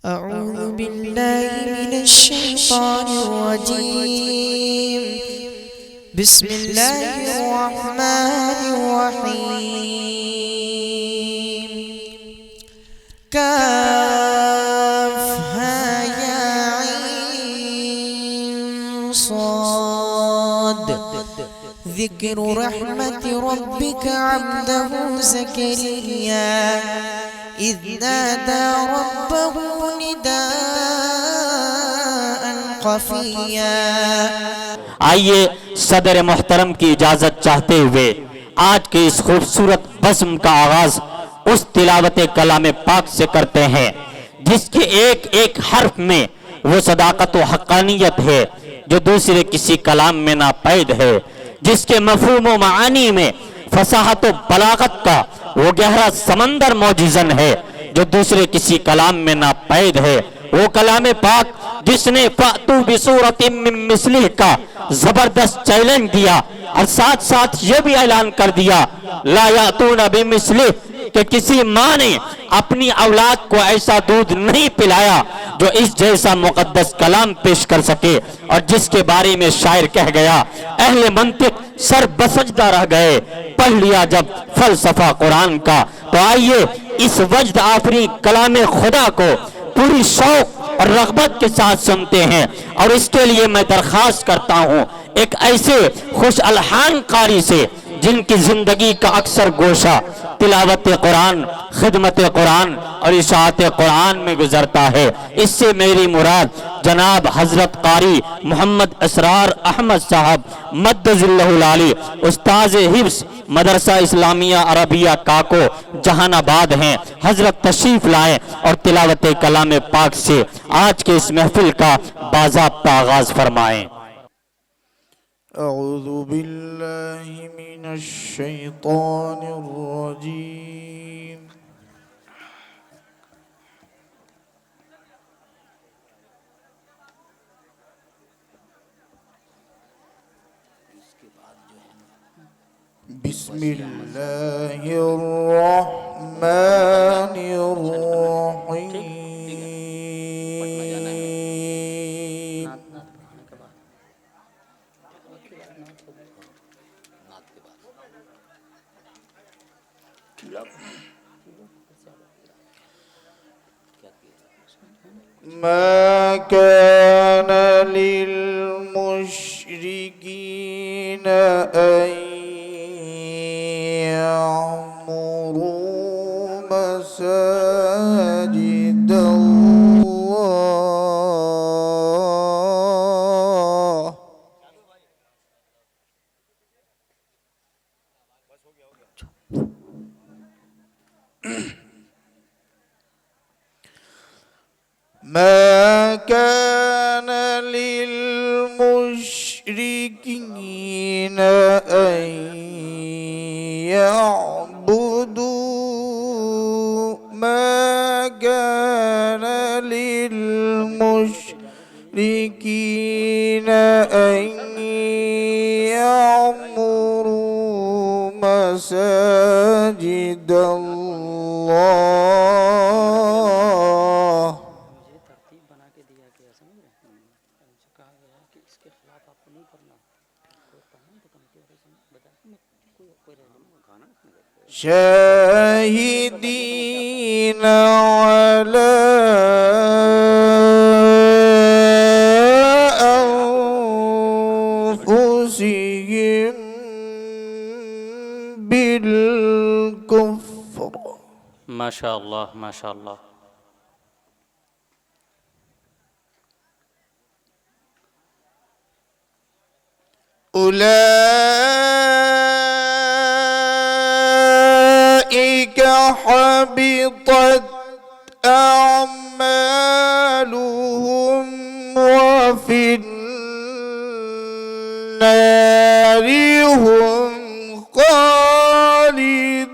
أعوذ بالله من الشيطان الرجيم. بسم الله الرحمن الرحيم. كافها يا عين صاد. ذكر رحمة ربك عبده زكريا إذ نادى ربه نداء خفيا। आइए सदर मोहतरम की इजाजत चाहते हुए आज के इस खूबसूरत बज़्म का आगाज उस तिलावत कलाम पाक से करते हैं जिसके एक एक हर्फ में वो सदाकत व हक़ानियत है जो दूसरे किसी कलाम में ना पैद है, जिसके मफ़हूम व मानी में फसाहत व बलागत का वो गहरा समंदर मौजूज़न है जो दूसरे किसी कलाम में ना पैद है। वो कलाम पाक जिसने फ़अतू बिसूरतिम मिन मिस्लिह का जबरदस्त चैलेंज दिया और साथ साथ ये भी ऐलान कर दिया ला यातूना बिमिस्लिह कि किसी माँ ने अपनी औलाद को ऐसा दूध नहीं पिलाया जो इस जैसा मुकद्दस कलाम पेश कर सके। और जिसके बारे में शायर कह गया अहले मंतिक सर बसजदा रह गए पढ़ लिया जब फलसफा कुरान का। तो आइए इस वज्द आफरी कलाम खुदा को पूरी शौक और रग़बत के साथ सुनते हैं और इसके लिए मैं दरख्वास्त करता हूँ एक ऐसे खुश अलहान कारी से जिनकी जिंदगी का अक्सर गोशा तिलावत कुरान, खिदमत कुरान और इशाअत कुरान में गुजरता है। इससे मेरी मुराद जनाब हजरत कारी मोहम्मद असरार अहमद साहब मद्दज़िल्लहुल आली उस्ताज़ हिफ्ज़ मदरसा इस्लामिया अरबिया काको जहानाबाद हैं। हजरत तशरीफ लाएं और तिलावत कलाम पाक से आज के इस महफिल का बाज़ाब्ता आगाज फरमाएं। أعوذ بالله من الشيطان الرجيم. بسم الله الرحمن الرحيم. ما كان للمشركين أن يعمروا مساجد الله ما كان للمشركين أن يعبدوا ما كان للمشركين أن يعمروا مساجد الله شاهدين على أنفسهم بالكفر. ما شاء الله ما شاء الله. أولئك حبطت أعمالهم وفي النار هم خالدون.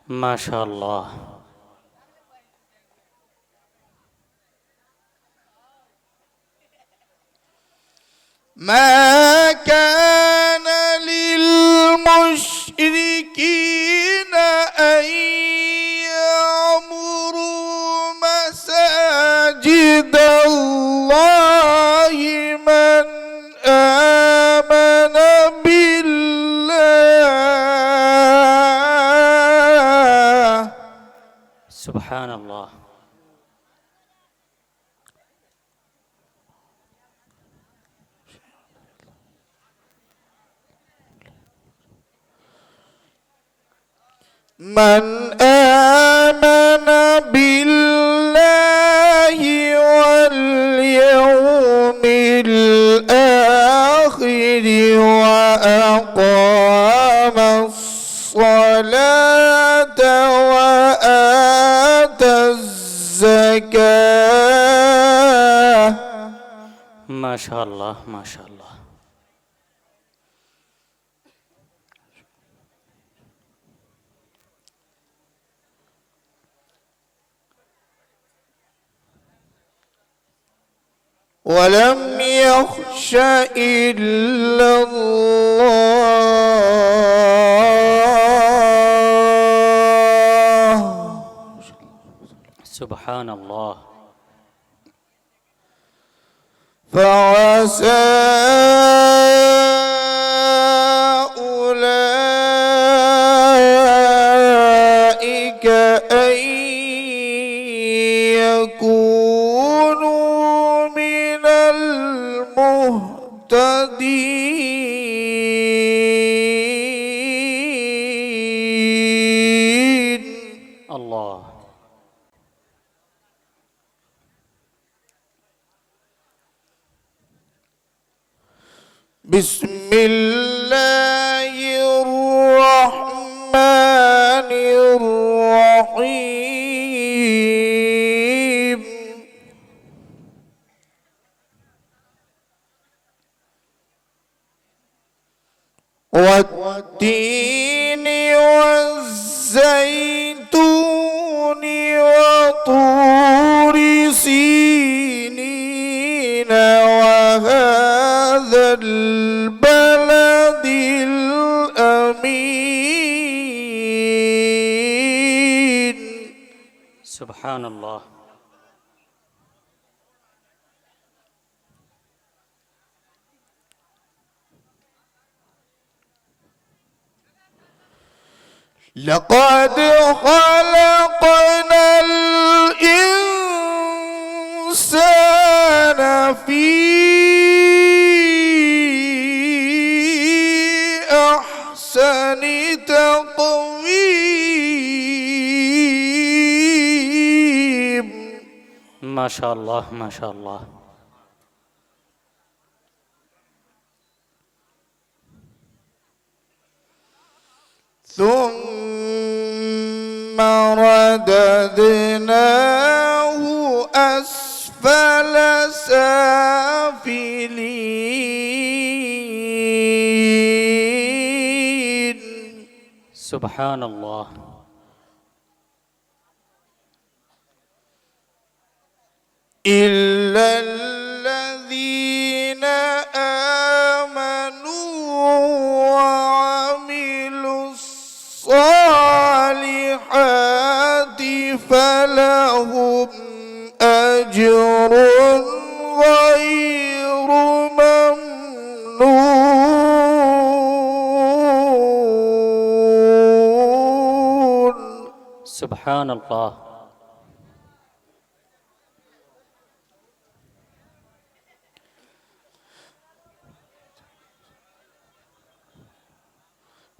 ما شاء الله. ما كان للمشركين أن सुभान अल्लाह। من آمن بالله واليوم الآخر وأقام الصلاة وآتى الزكاة माशा अल्लाह माशा अल्लाह। ولم يخش إلا الله सुभान अल्लाह। فعسى أولئك أن يكونوا من المهتدين अल्लाह। بسم الله الرحمن الرحيم والتين والزيتون وطور سينين وهذا البلد الأمين सुभान अल्लाह। لقد خلقنا الإنسان في أحسن تقويم माशा अल्लाह माशा अल्लाह। ثم رددناه أسفل سافلين सुभान अल्लाह। إلا الذين آمنوا وعملوا الصالحات فلهم أجر غير ممنون सुभान अल्लाह।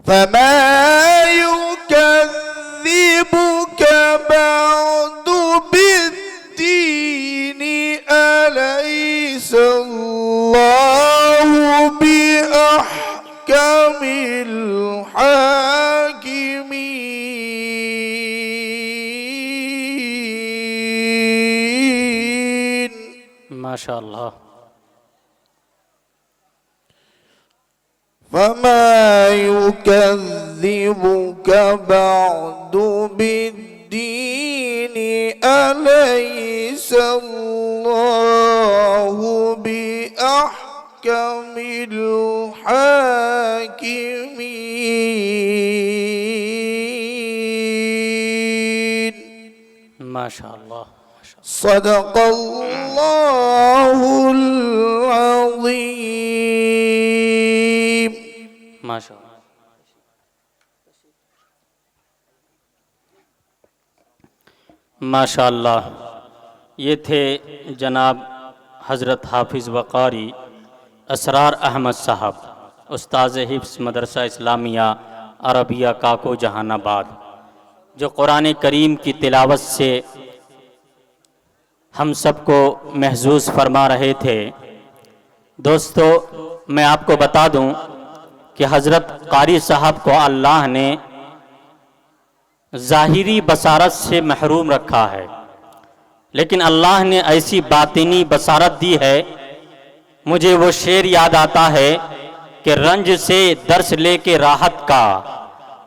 فما يكذبك بعد بالدين أليس الله بأحكم الحاكمين माशा अल्लाह। فما يكذبك بعد بالدين أليس الله بأحكم الحاكمين माशा अल्लाह। صدق الله العظيم माशा अल्लाह। ماشاءاللہ، یہ تھے جناب حضرت حافظ و قاری اسرار احمد صاحب، استاذ حفظ مدرسہ اسلامیہ عربیہ کاکو جہان آباد، جو قرآن کریم کی تلاوت سے ہم سب کو محظوظ فرما رہے تھے۔ دوستو، میں آپ کو بتا دوں کہ حضرت قاری صاحب کو اللہ نے ظاہری بصارت سے محروم رکھا ہے، لیکن اللہ نے ایسی باطنی بصارت دی ہے۔ مجھے وہ شعر یاد آتا ہے کہ رنج سے درس لے کے راحت کا،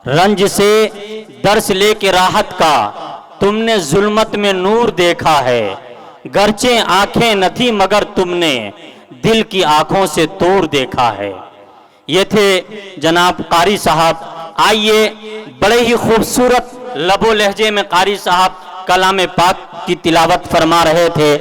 رنج سے درس لے کے راحت کا، تم نے ظلمت میں نور دیکھا ہے، گرچہ آنکھیں نہ تھی مگر تم نے دل کی آنکھوں سے توڑ دیکھا ہے۔ یہ تھے جناب قاری صاحب۔ آئیے، بڑے ہی خوبصورت لب و لہجے میں قاری صاحب کلام پاک کی تلاوت فرما رہے تھے۔